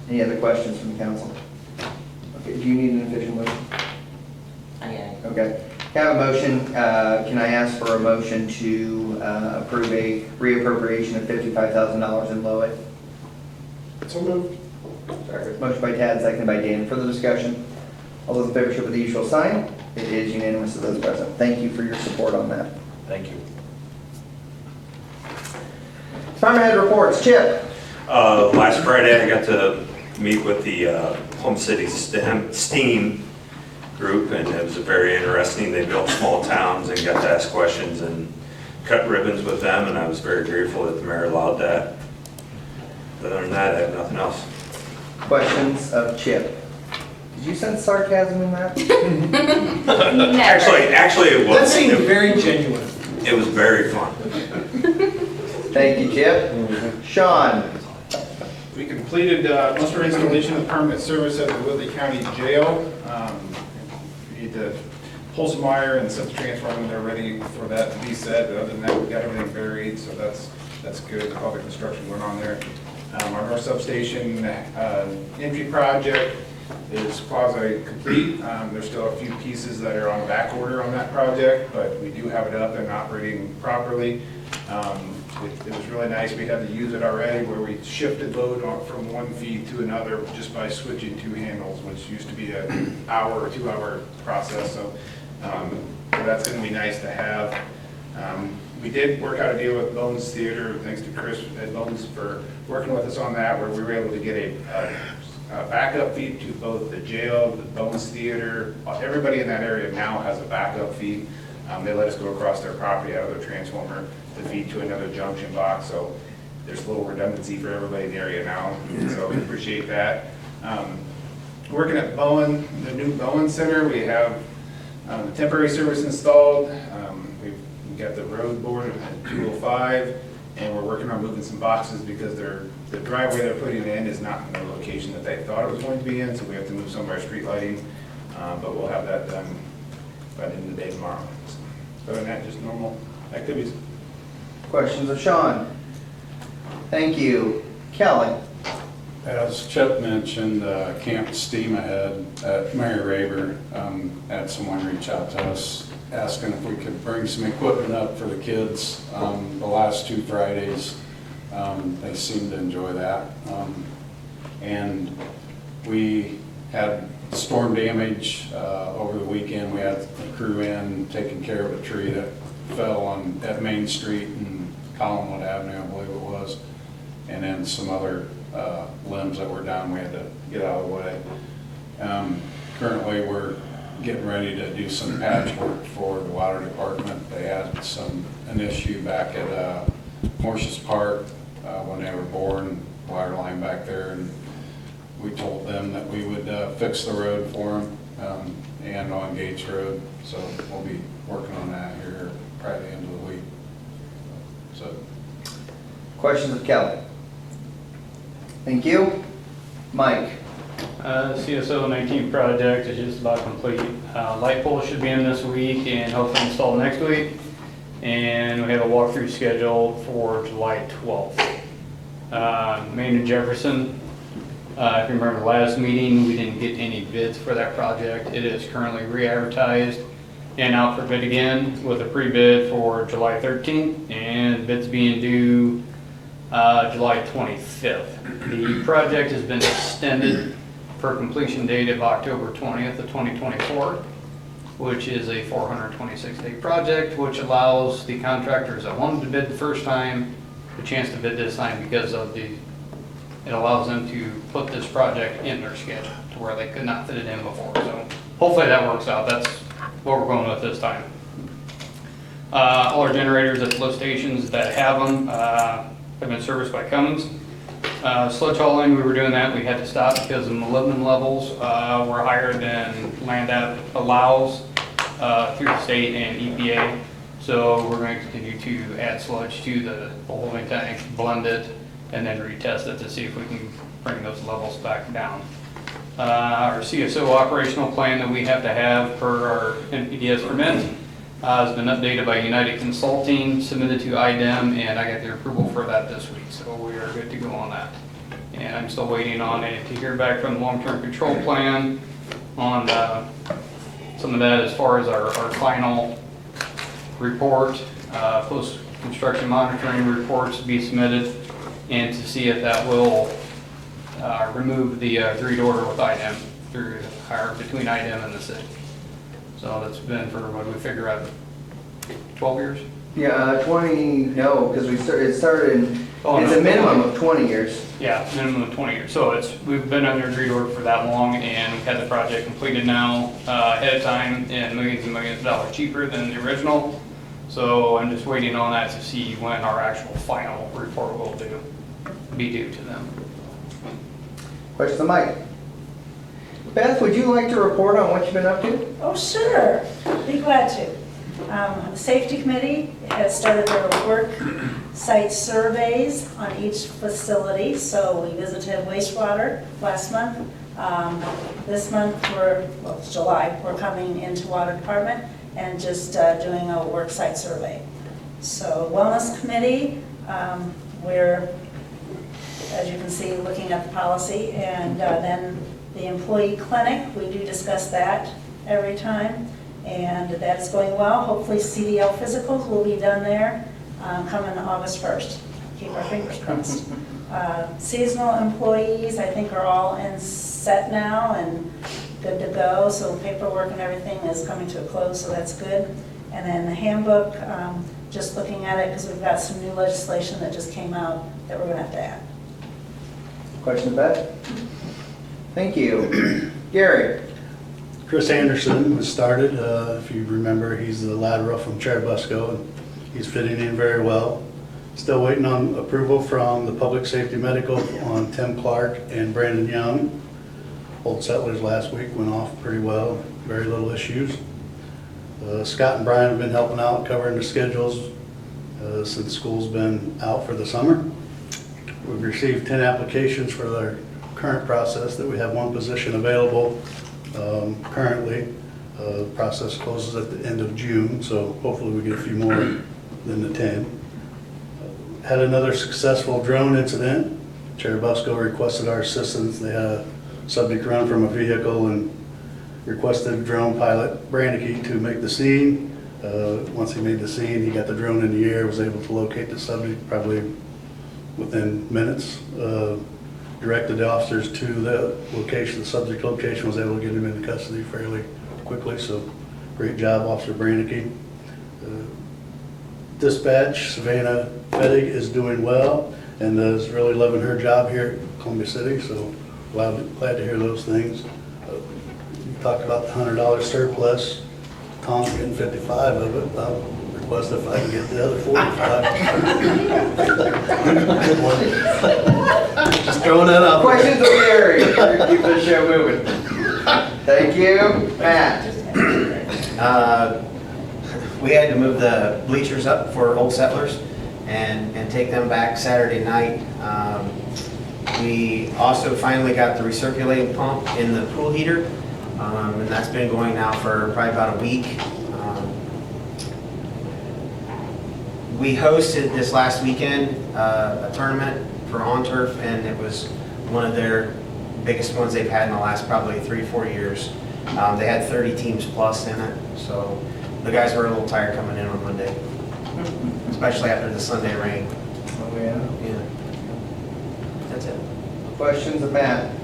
Any other questions from the council? Okay, do you need an official motion? Okay. Can I have a motion, can I ask for a motion to approve a reappropriation of $55,000 in Lowit? So moved. Motion by Tad, seconded by Dan. Further discussion? All those in favor show with the usual sign. It is unanimous of those present. Thank you for your support on that. Thank you. Department head reports. Chip. Last Friday, I got to meet with the Home City STEAM group, and it was very interesting. They built small towns and got to ask questions and cut ribbons with them, and I was very grateful that the mayor allowed that. Other than that, I have nothing else. Questions of Chip. Did you sense sarcasm in that? Actually, it was. That seemed very genuine. It was very fun. Thank you, Chip. Sean. We completed most of our installation of permanent service at the Whitley County Jail. We need to pull some wire and set the transformer when they're ready for that to be set. But other than that, we've got everything buried, so that's good. All the construction going on there. Our North Substation entry project is quasi-complete. There's still a few pieces that are on back order on that project, but we do have it up and operating properly. It was really nice. We had to use it already where we shifted load from one feed to another just by switching 2 handles, which used to be an hour or 2 hour process. So that's going to be nice to have. We did work out a deal with Bones Theater. Thanks to Chris at Bones for working with us on that, where we were able to get a backup feed to both the jail, the Bones Theater. Everybody in that area now has a backup feed. They let us go across their property out of their transformer to feed to another junction box, so there's a little redundancy for everybody in the area now, so we appreciate that. Working at Bowen, the new Bowen Center, we have the temporary service installed. We've got the road board at 205, and we're working on moving some boxes because the driveway they're putting in is not in the location that they thought it was going to be in, so we have to move some of our street lighting, but we'll have that done by the end of the day tomorrow. So, other than that, just normal activities. Questions of Sean? Thank you. Kelly. As Chip mentioned, Camp Steam Ahead at Mary Raber had someone reach out to us asking if we could bring some equipment up for the kids. The last 2 Fridays, they seemed to enjoy that. And we had storm damage over the weekend. We had a crew in taking care of a tree that fell at Main Street and Collinwood Avenue, I believe it was. And then some other limbs that were down we had to get out of the way. Currently we're getting ready to do some patchwork for the water department. They had an issue back at Morses Park when they were boring water line back there, and we told them that we would fix the road for them and on Gates Road, so we'll be working on that here probably the end of the week. So, Questions of Kelly? Thank you. Mike. CSO 19 project is just about complete. Light pole should be in this week and hopefully installed next week. And we have a walkthrough scheduled for July 12th. Main and Jefferson, if you remember the last meeting, we didn't get any bids for that project. It is currently re-advertised and out for bid again with a pre-bid for July 13th and bids being due July 25th. The project has been extended for completion date of October 20th of 2024, which is a 426-day project, which allows the contractors that wanted to bid the first time the chance to bid this time because of it allows them to put this project in their schedule to where they could not fit it in before. So hopefully that works out. That's what we're going with this time. All our generators at the lift stations that have them have been serviced by Cummins. Sludge hauling, we were doing that. We had to stop because the molybdenum levels were higher than land allows through the state and EPA. So we're going to continue to add sludge to the holding tank, blend it, and then retest it to see if we can bring those levels back down. Our CSO operational plan that we have to have per our NPDES permit has been updated by United Consulting, submitted to IDEM, and I got their approval for that this week. So we are good to go on that. And I'm still waiting on it to hear back from the long-term control plan on some of that as far as our final report, post-construction monitoring reports to be submitted, and to see if that will remove the agreed order with IDEM through between IDEM and the city. So that's been for what we figure out 12 years. Yeah, 20, no, because it started in, it's a minimum of 20 years. Yeah, minimum of 20 years. So we've been under agreed order for that long, and we've had the project completed now ahead of time and millions of dollars cheaper than the original. So I'm just waiting on that to see when our actual final report will be due to them. Question to Mike. Beth, would you like to report on what you've been up to? Oh, sure. Be glad to. The Safety Committee has started their work site surveys on each facility. So we visited wastewater last month. This month, it's July, we're coming into Water Department and just doing a work site survey. So Wellness Committee, we're, as you can see, looking at the policy, and then the employee clinic, we do discuss that every time, and that is going well. Hopefully CDL physicals will be done there coming August 1st. Keep our fingers crossed. Seasonal employees, I think, are all in set now and good to go, so paperwork and everything is coming to a close, so that's good. And then the handbook, just looking at it because we've got some new legislation that just came out that we're going to have to add. Question to Beth? Thank you. Gary? Chris Anderson has started. If you remember, he's the lateral from Cherubusco, and he's fitting in very well. Still waiting on approval from the Public Safety Medical on Tim Clark and Brandon Young. Old Settlers last week went off pretty well, very little issues. Scott and Brian have been helping out, covering the schedules since school's been out for the summer. We've received 10 applications for their current process, that we have one position available currently. The process closes at the end of June, so hopefully we get a few more than the 10. Had another successful drone incident. Cherubusco requested our assistance. They had a subject run from a vehicle and requested drone pilot Brandeke to make the scene. Once he made the scene, he got the drone in the air, was able to locate the subject probably within minutes. Directed the officers to the location, the subject location, was able to get him into custody fairly quickly, so great job, Officer Brandeke. Dispatch, Savannah Fettig is doing well and is really loving her job here at Columbia City, so glad to hear those things. You talked about the $100 surplus. Tom's getting 55 of it. I'll request if I can get the other 45. Good one. Just throwing that out. Questions of Gary? Keep the show moving. Thank you. Matt? We had to move the bleachers up for Old Settlers and take them back Saturday night. We also finally got the recirculating pump in the pool heater, and that's been going now for probably about a week. We hosted this last weekend a tournament for On Turf, and it was one of their biggest ones they've had in the last probably 3-4 years. They had 30 teams plus in it, so the guys were a little tired coming in on Monday, especially after the Sunday rain. Oh, yeah. Yeah. That's it. Questions of Matt?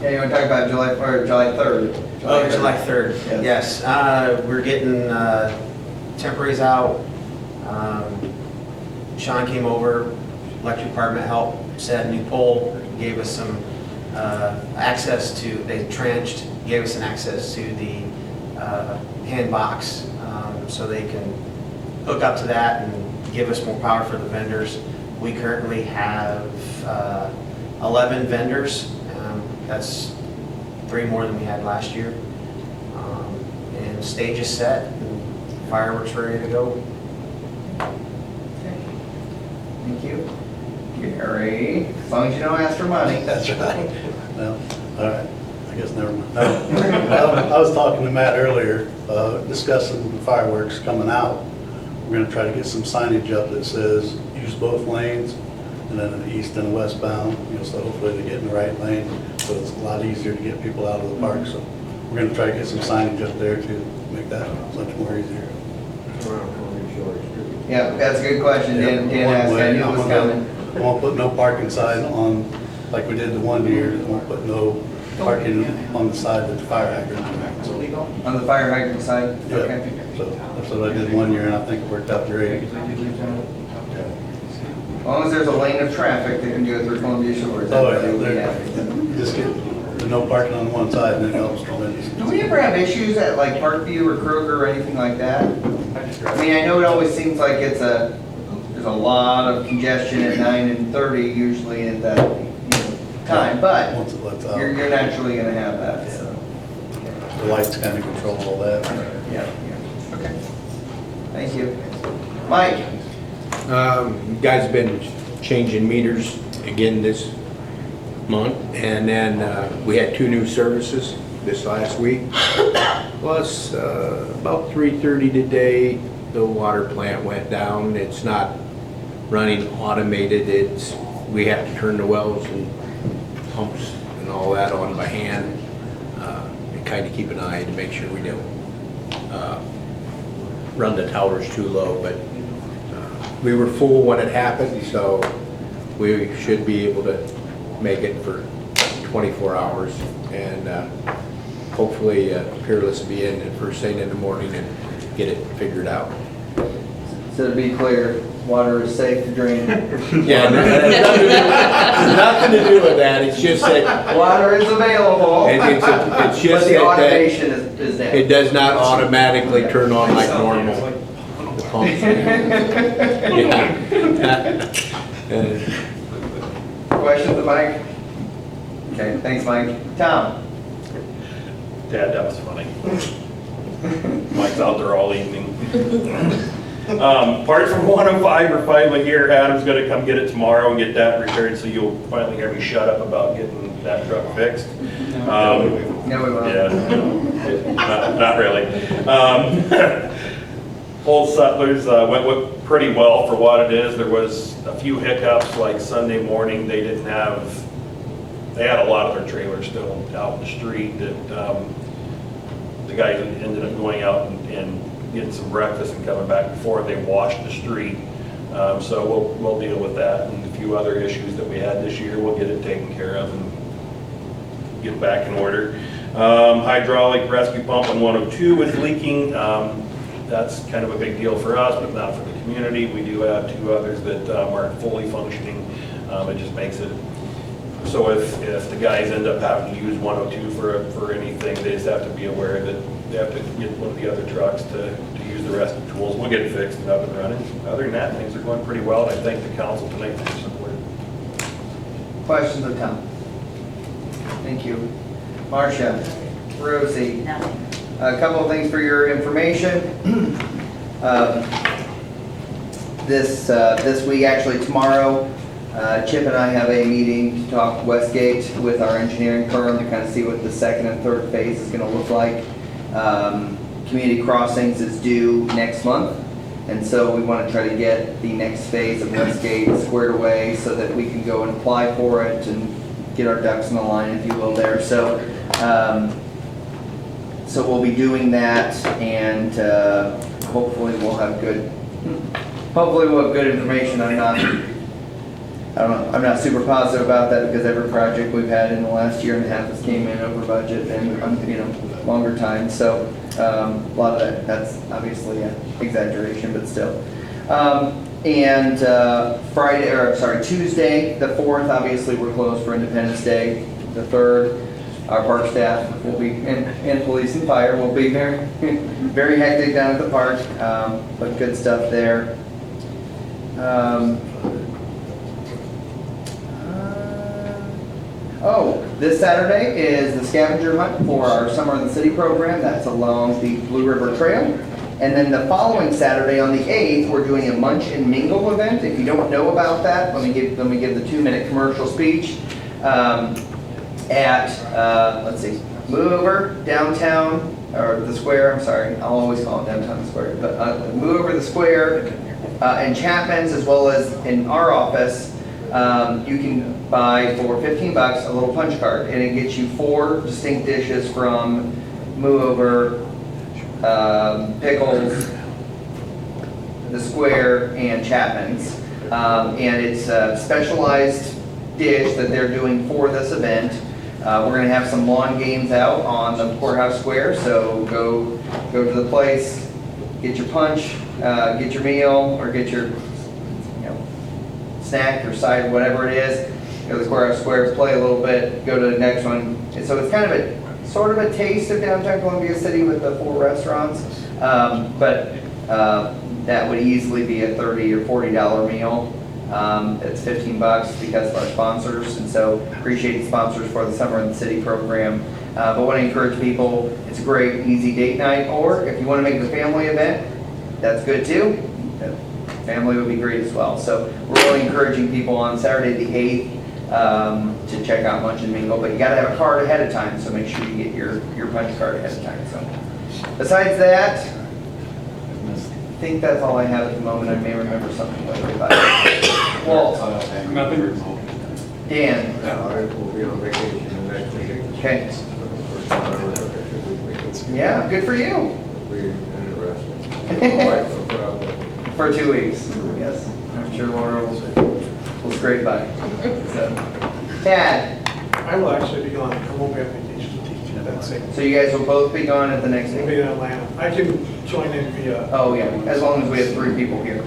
Yeah, you want to talk about July 3rd? Oh, July 3rd, yes. We're getting temporaries out. Sean came over, electric department helped set a new pole, gave us some access to, they trenched, gave us an access to the hand box so they can hook up to that and give us more power for the vendors. We currently have 11 vendors. That's 3 more than we had last year. And stage is set, and fireworks ready to go. Thank you. Gary, as long as you don't ask for money. That's right. No, all right, I guess never mind. No. I was talking to Matt earlier, discussing the fireworks coming out. We're gonna try to get some signage up that says, use both lanes, and then an east and westbound, so hopefully they get in the right lane, so it's a lot easier to get people out of the park. So we're gonna try to get some signage up there to make that much more easier. Yeah, that's a good question. Dan asked, I knew it was coming. I won't put no parking sign on, like we did the one year, I won't put no parking on the side of the fire hydrant. So, On the fire hydrant side? yeah, Okay. so that's what I did one year, and I think it worked out great. As long as there's a lane of traffic that can go through Columbia Shores. Oh, everybody will be yeah, happy. you just get the no parking on one side, and it helps tremendously. Do we ever have issues at like Parkview or Kroger or anything like that? I mean, I know it always seems like there's a lot of congestion at 9 and 30 usually at that time, but Once it lets out, you're naturally gonna have that, so. the lights kind of control all that. Yeah, okay. Thank you. Mike? You guys have been changing meters again this month, and then we had 2 new services this last week. Plus, about 3:30 today, the water plant went down. It's not running automated. We have to turn the wells and pumps and all that on by hand, and kind of keep an eye to make sure we don't run the towers too low, but we were full when it happened, so we should be able to make it for 24 hours. And hopefully Peerless will be in the first thing in the morning and get it figured out. So to be clear, water is safe to drink. Yeah, nothing to do with that. It's just that Water is available. it's just But the that automation is down. it does not automatically turn on like normal. The pumps. Questions of Mike? Okay, thanks, Mike. Tom? Dad, that was funny. Mike's out there all evening. Parts from 105 are finally here. Adam's gonna come get it tomorrow and get that repaired, so you'll finally hear me shut up about getting that truck fixed. No, we won't. Yeah, not really. Old Settlers went pretty well for what it is. There was a few hiccups, like Sunday morning, they had a lot of their trailers still out in the street that the guys ended up going out and getting some breakfast and coming back before they washed the street. So we'll deal with that and a few other issues that we had this year. We'll get it taken care of and get it back in order. Hydraulic rescue pump on 102 is leaking. That's kind of a big deal for us, but not for the community. We do have 2 others that aren't fully functioning. It just makes it so if the guys end up having to use 102 for anything, they just have to be aware that they have to get one of the other trucks to use the rescue tools. We'll get it fixed and up and running. Other than that, things are going pretty well, and I thank the council tonight for their support. Questions of Tom? Thank you. Marcia? Rosie? Nothing. A couple of things for your information. This week, actually tomorrow, Chip and I have a meeting to talk Westgate with our engineering firm to kind of see what the second and third phase is going to look like. Community crossings is due next month, and so we want to try to get the next phase of Westgate squared away so that we can go and apply for it and get our ducks in the line, if you will, there. So, so we'll be doing that, and hopefully we'll have good information. I'm not super positive about that because every project we've had in the last year and a half has came in over budget and, longer time. So a lot of that's obviously an exaggeration, but still. Tuesday, the 4th, obviously we're closed for Independence Day. The 3rd, our park staff will be, and police and fire will be very, very hectic down at the park, but good stuff there. This Saturday is the scavenger hunt for our Summer in the City program. That's along the Blue River Trail. And then the following Saturday on the 8th, we're doing a Munch and Mingle event. If you don't know about that, let me give the 2-minute commercial speech. Let's see, move over downtown, or the square, I'm sorry, I'll always call it downtown square, but move over the square in Chapman's as well as in our office. You can buy for $15 a little punch card, and it gets you 4 distinct dishes from Move Over, Pickles, the Square, and Chapman's. And it's a specialized dish that they're doing for this event. We're going to have some lawn games out on the courthouse square, so go to the place, get your punch, get your meal, or get your snack or side, whatever it is. Go to the courthouse square, play a little bit, go to the next one. And so it's kind of sort of a taste of downtown Columbia City with the 4 restaurants, but that would easily be a $30 or $40 meal. It's $15 because of our sponsors, and so appreciate the sponsors for the Summer in the City program. But want to encourage people, it's a great, easy date night, or if you want to make it a family event, that's good too. Family would be great as well. So we're really encouraging people on Saturday the 8th to check out Munch and Mingle, but you got to have a card ahead of time, so make sure you get your punch card ahead of time. So besides that, I think that's all I have at the moment. I may remember something later about it. Walt? Nothing. Dan? I will be on vacation the next meeting. Okay. Yeah, good for you. It'll be interesting. For 2 weeks, yes. I'm sure Laura will scrape by. So, Tad? I will actually be gone. I won't be on vacation to teach. That's it. So you guys will both be gone at the next We'll meeting? be in Atlanta. I can join in via. Oh, yeah, as long as we have 3 people here.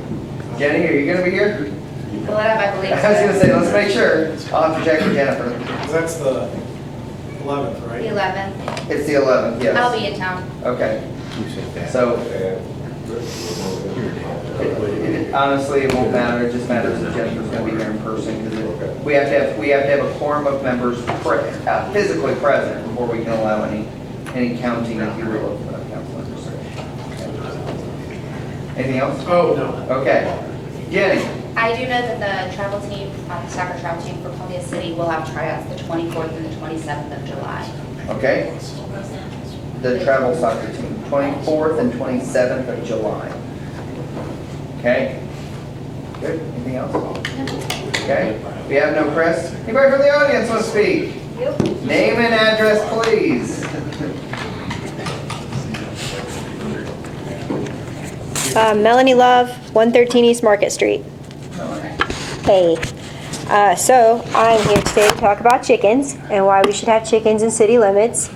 Jenny, are you going to be here? I believe I was going to say, let's make sure. I'll have to check with Jennifer. That's the 11th, right? The 11th. It's the 11th, yes. I'll be in town. Okay. So, honestly, it won't matter. It just matters if Jennifer's going to be here in person, because we have to have a quorum of members physically present before we can allow any counting, if you will, of council members. Anything else? Oh, no. Okay. Jenny? I do know that the travel team, the soccer travel team for Columbia City will have tryouts the 24th and the 27th of July. Okay. The travel soccer team, 24th and 27th of July. Okay. Good. Anything else? Okay. We have no press. Anybody from the audience want to speak? Yep. Name and address, please. Melanie Love, 113 East Market Street. Hey. So I'm here today to talk about chickens and why we should have chickens in city limits.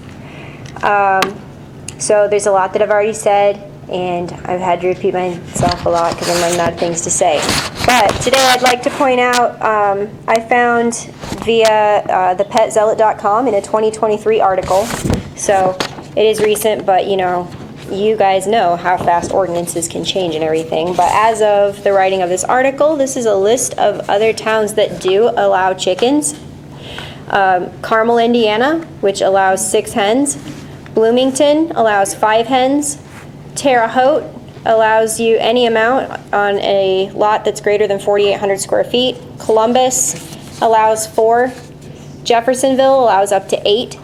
So there's a lot that I've already said, and I've had to repeat myself a lot because I'm running out of things to say. But today I'd like to point out, I found via thepetzealot.com in a 2023 article. So it is recent, but you guys know how fast ordinances can change and everything. But as of the writing of this article, this is a list of other towns that do allow chickens. Carmel, Indiana, which allows 6 hens. Bloomington allows 5 hens. Terre Haute allows you any amount on a lot that's greater than 4,800 square feet. Columbus allows 4. Jeffersonville allows up to 8.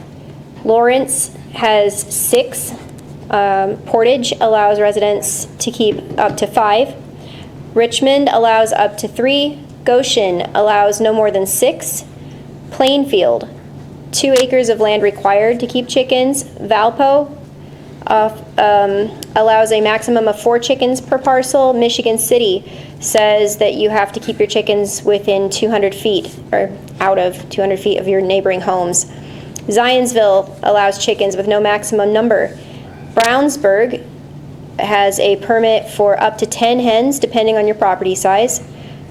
Lawrence has 6. Portage allows residents to keep up to 5. Richmond allows up to 3. Goshen allows no more than 6. Plainfield, 2 acres of land required to keep chickens. Valpo allows a maximum of 4 chickens per parcel. Michigan City says that you have to keep your chickens within 200 feet or out of 200 feet of your neighboring homes. Zionsville allows chickens with no maximum number. Brownsburg has a permit for up to 10 hens depending on your property size.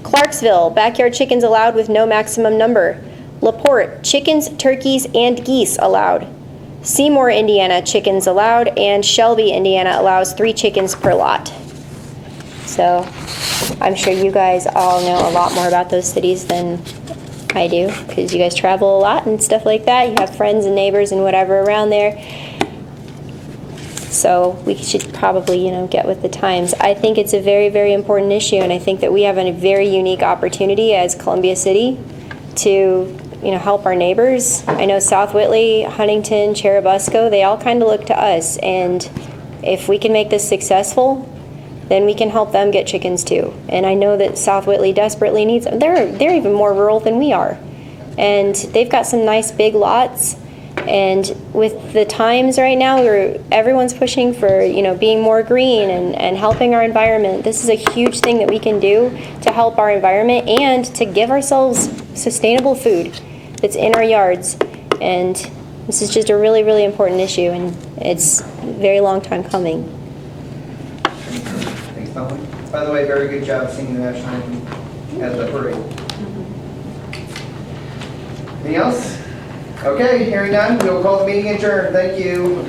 Clarksville, backyard chickens allowed with no maximum number. LaPorte, chickens, turkeys, and geese allowed. Seymour, Indiana, chickens allowed, and Shelby, Indiana allows 3 chickens per lot. So I'm sure you guys all know a lot more about those cities than I do, because you guys travel a lot and stuff like that. You have friends and neighbors and whatever around there. So we should probably, get with the times. I think it's a very, very important issue, and I think that we have a very unique opportunity as Columbia City to help our neighbors. I know South Whitley, Huntington, Cherubusco, they all kind of look to us, and if we can make this successful, then we can help them get chickens too. And I know that South Whitley desperately needs them. They're even more rural than we are, and they've got some nice big lots. And with the times right now, where everyone's pushing for being more green and helping our environment, this is a huge thing that we can do to help our environment and to give ourselves sustainable food that's in our yards. And this is just a really, really important issue, and it's a very long time coming. Thanks, Melanie. By the way, very good job singing the national anthem at the parade. Anything else? Okay, hearing none, we will call the meeting adjourned. Thank you.